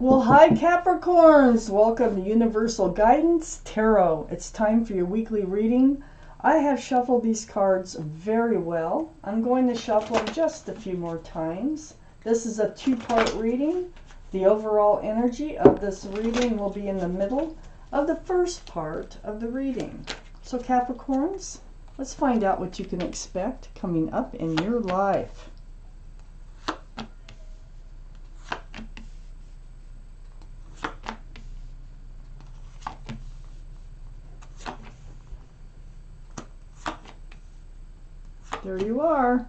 Well, hi Capricorns! Welcome to Universal Guidance Tarot. It's time for your weekly reading. I have shuffled these cards very well. I'm going to shuffle them just a few more times. This is a two-part reading. The overall energy of this reading will be in the middle of the first part of the reading. So Capricorns, let's find out what you can expect coming up in your life. There you are.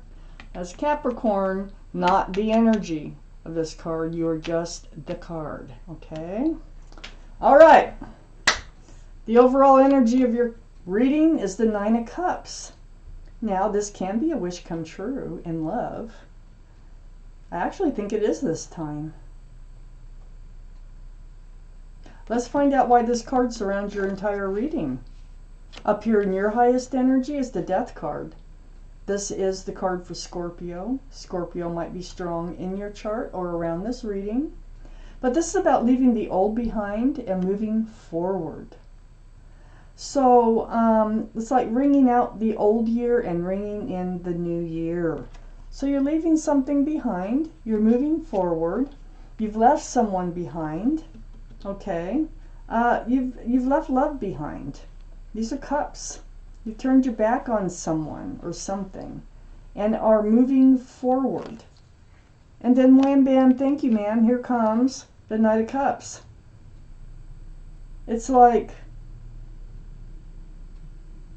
As Capricorn, not the energy of this card. You are just the card. Okay? All right. The overall energy of your reading is the Nine of Cups. Now, this can be a wish come true in love. I actually think it is this time. Let's find out why this card surrounds your entire reading. Up here in your highest energy is the Death card. This is the card for Scorpio. Scorpio might be strong in your chart or around this reading. But this is about leaving the old behind and moving forward. So it's like ringing out the old year and ringing in the new year. So you're leaving something behind. You're moving forward. You've left someone behind. Okay. You've left love behind. These are cups. You've turned your back on someone or something and are moving forward. And then wham bam, thank you man, here comes the Knight of Cups. It's like,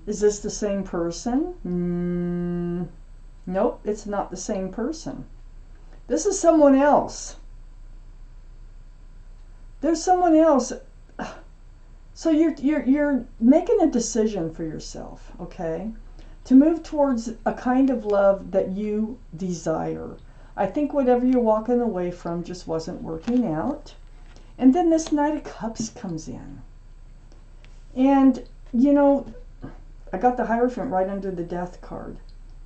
is this the same person? Nope, it's not the same person. This is someone else. There's someone else. So you're making a decision for yourself, okay, to move towards a kind of love that you desire. I think whatever you're walking away from just wasn't working out. And then this Knight of Cups comes in. And, you know, I got the Hierophant right under the Death card.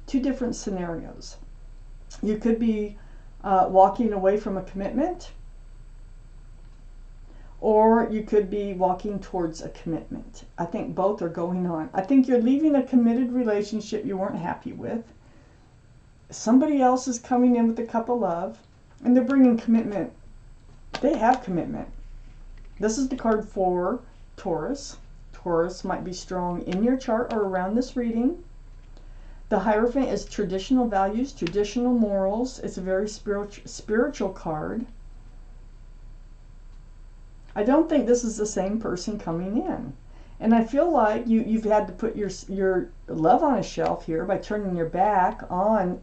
Two different scenarios. You could be walking away from a commitment, or you could be walking towards a commitment. I think both are going on. I think you're leaving a committed relationship you weren't happy with. Somebody else is coming in with a cup of love, and they're bringing commitment. They have commitment. This is the card for Taurus. Taurus might be strong in your chart or around this reading. The Hierophant is traditional values, traditional morals. It's a very spiritual card. I don't think this is the same person coming in. And I feel like you've had to put your love on a shelf here by turning your back on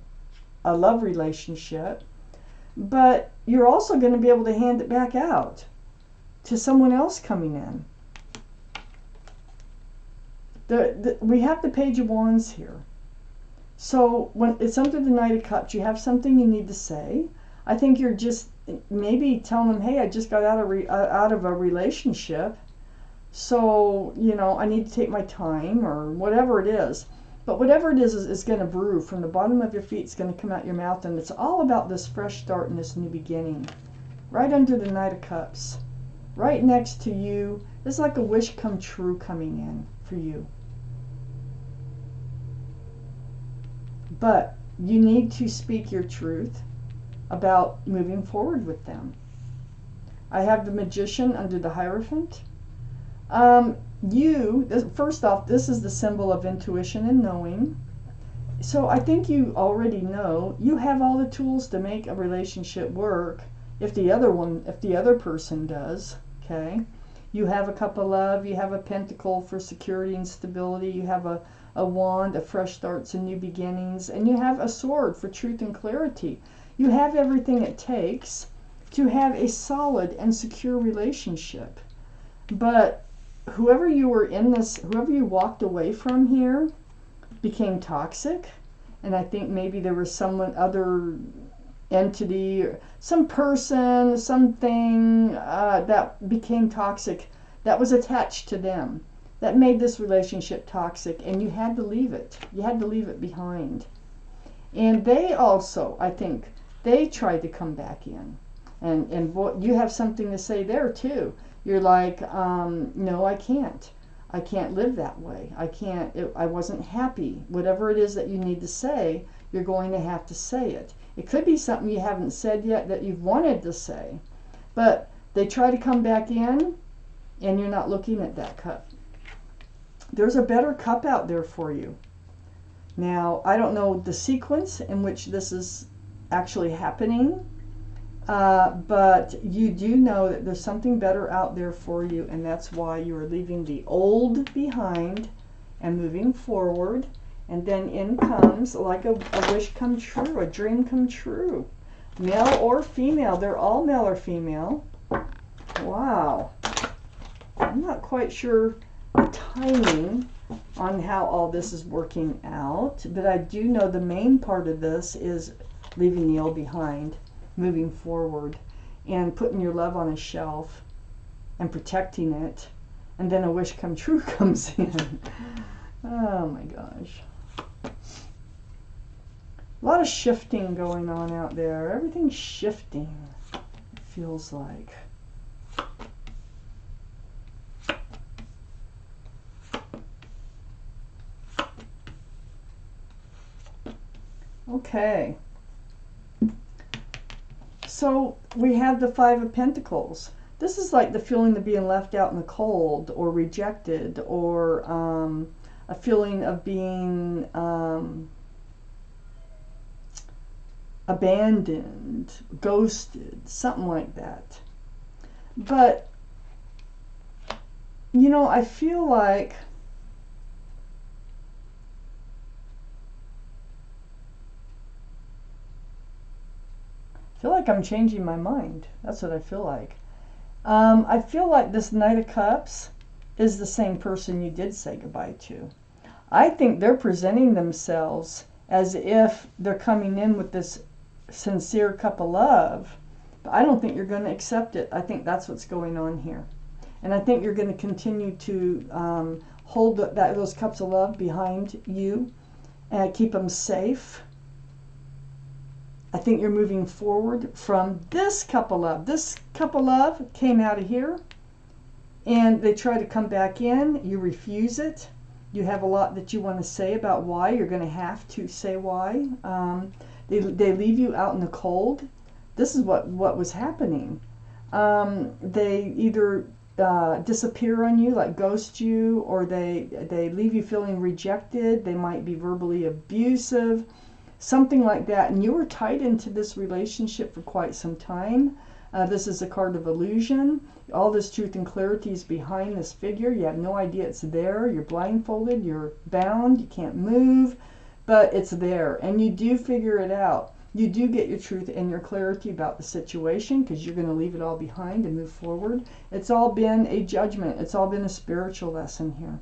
a love relationship. But you're also going to be able to hand it back out to someone else coming in. We have the Page of Wands here. So when it's under the Knight of Cups, you have something you need to say. I think you're just maybe telling them, hey, I just got out of a relationship, so, you know, I need to take my time, or whatever it is. But whatever it is going to brew from the bottom of your feet. It's going to come out your mouth, and it's all about this fresh start and this new beginning. Right under the Knight of Cups, right next to you, it's like a wish come true coming in for you. But you need to speak your truth about moving forward with them. I have the Magician under the Hierophant. First off, this is the symbol of intuition and knowing. So I think you already know you have all the tools to make a relationship work if the other person does, okay? You have a cup of love, you have a pentacle for security and stability, you have a wand of fresh starts and new beginnings, and you have a sword for truth and clarity. You have everything it takes to have a solid and secure relationship. But whoever you walked away from here became toxic. And I think maybe there was other entity, or some person, something that became toxic that was attached to them, that made this relationship toxic, and you had to leave it. You had to leave it behind. And they also, I think, they tried to come back in. And what, you have something to say there too. You're like, no, I can't. I can't live that way. I wasn't happy. Whatever it is that you need to say, you're going to have to say it. It could be something you haven't said yet that you've wanted to say. But they try to come back in, and you're not looking at that cup. There's a better cup out there for you. Now, I don't know the sequence in which this is actually happening, but you do know that there's something better out there for you, and that's why you are leaving the old behind and moving forward. And then in comes like a wish come true, a dream come true. Male or female. They're all male or female. Wow. I'm not quite sure the timing on how all this is working out, but I do know the main part of this is leaving the old behind, moving forward, and putting your love on a shelf and protecting it, and then a wish come true comes in. Oh my gosh. A lot of shifting going on out there. Everything's shifting, it feels like. Okay. So we have the Five of Pentacles. This is like the feeling of being left out in the cold or rejected, or a feeling of being abandoned, ghosted, something like that. But, you know, I feel like I'm changing my mind. That's what I feel like. I feel like this Knight of Cups is the same person you did say goodbye to. I think they're presenting themselves as if they're coming in with this sincere cup of love, but I don't think you're going to accept it. I think that's what's going on here. And I think you're going to continue to hold those cups of love behind you and keep them safe. I think you're moving forward from this cup of love. This cup of love came out of here, and they try to come back in. You refuse it. You have a lot that you want to say about why. You're going to have to say why. They leave you out in the cold. This is what was happening. They either disappear on you, like ghost you, or they leave you feeling rejected. They might be verbally abusive. Something like that, and you were tied into this relationship for quite some time. This is a card of illusion. All this truth and clarity is behind this figure. You have no idea it's there. You're blindfolded. You're bound. You can't move, but it's there, and you do figure it out. You do get your truth and your clarity about the situation, because you're going to leave it all behind and move forward. It's all been a judgment. It's all been a spiritual lesson here.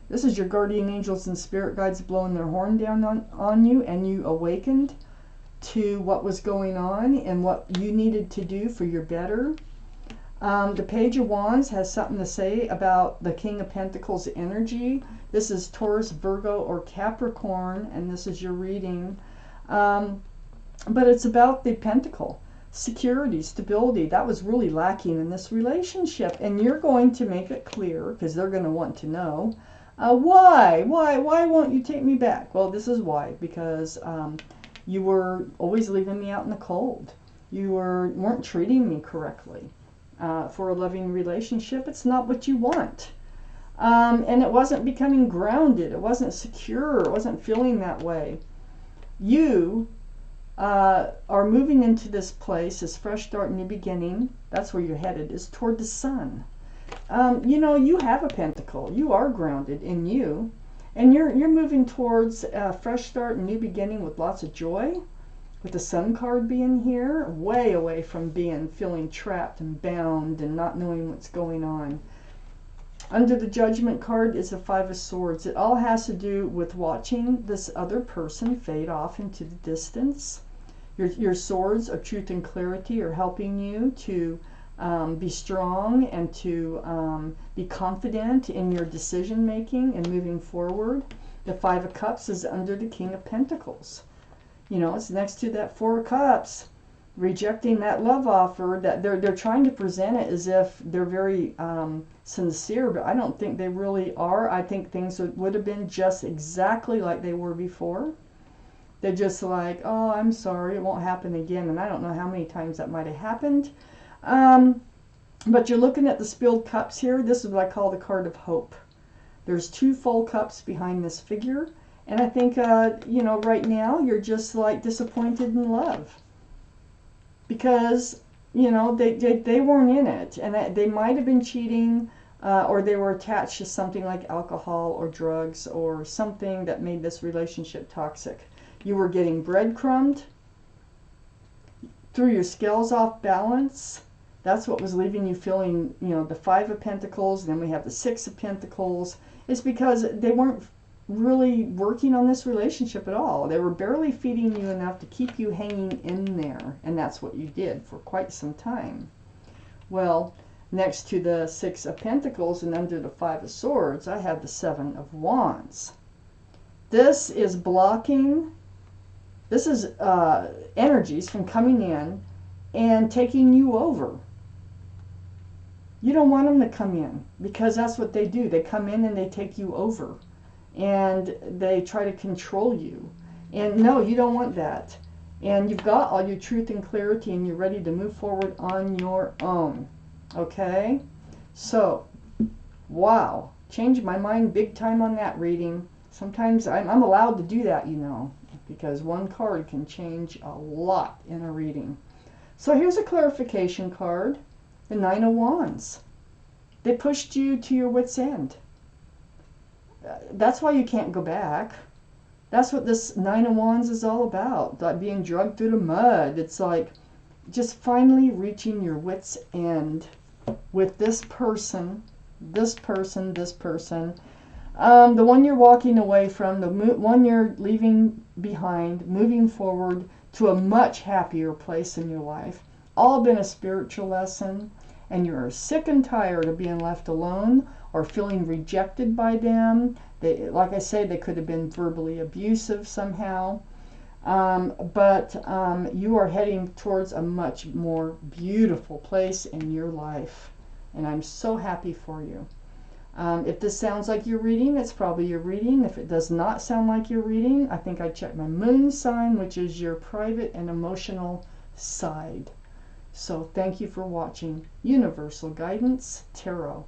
This is your guardian angels and spirit guides blowing their horn down on you, and you awakened to what was going on and what you needed to do for your better. The Page of Wands has something to say about the King of Pentacles energy. This is Taurus, Virgo, or Capricorn, and this is your reading. But it's about the pentacle. Security, stability, that was really lacking in this relationship. And you're going to make it clear, because they're going to want to know. Why won't you take me back? Well, this is why. Because you were always leaving me out in the cold. You weren't treating me correctly. For a loving relationship, it's not what you want. And it wasn't becoming grounded. It wasn't secure. It wasn't feeling that way. You are moving into this place, this fresh start, new beginning. That's where you're headed, is toward the sun. You know, you have a pentacle. You are grounded in you, and you're moving towards a fresh start and new beginning with lots of joy. With the Sun card being here, way away from feeling trapped and bound and not knowing what's going on. Under the Judgment card is the Five of Swords. It all has to do with watching this other person fade off into the distance. Your swords of truth and clarity are helping you to be strong and to be confident in your decision making and moving forward. The Five of Cups is under the King of Pentacles. You know, it's next to that Four of Cups. rejecting that love offer, that they're trying to present it as if they're very sincere, but I don't think they really are. I think things would have been just exactly like they were before. They're just like, oh, I'm sorry, it won't happen again. And I don't know how many times that might have happened. But you're looking at the spilled cups here. This is what I call the card of hope. There's 2 full cups behind this figure. And I think, you know, right now you're just like disappointed in love. Because, you know, they weren't in it. And they might have been cheating, or they were attached to something like alcohol or drugs or something that made this relationship toxic. You were getting breadcrumbed, threw your scales off balance. That's what was leaving you feeling, you know, the 5 of Pentacles, and then we have the 6 of Pentacles. It's because they weren't really working on this relationship at all. They were barely feeding you enough to keep you hanging in there, and that's what you did for quite some time. Well, next to the 6 of Pentacles and under the 5 of Swords, I have the 7 of Wands. This is blocking. This is energies from coming in and taking you over. You don't want them to come in, because that's what they do. They come in and they take you over. And they try to control you. And no, you don't want that. And you've got all your truth and clarity, and you're ready to move forward on your own. Okay? So, wow. Changed my mind big time on that reading. Sometimes I'm allowed to do that, you know, because one card can change a lot in a reading. So here's a clarification card. The 9 of Wands. They pushed you to your wit's end. That's why you can't go back. That's what this 9 of Wands is all about. Like being dragged through the mud. It's like just finally reaching your wit's end with this person, this person, this person. The one you're walking away from, the one you're leaving behind, moving forward to a much happier place in your life. All been a spiritual lesson, and you're sick and tired of being left alone or feeling rejected by them. They, like I say, they could have been verbally abusive somehow. But you are heading towards a much more beautiful place in your life. And I'm so happy for you. If this sounds like your reading, it's probably your reading. If it does not sound like your reading, I think I checked my moon sign, which is your private and emotional side. So thank you for watching Universal Guidance Tarot.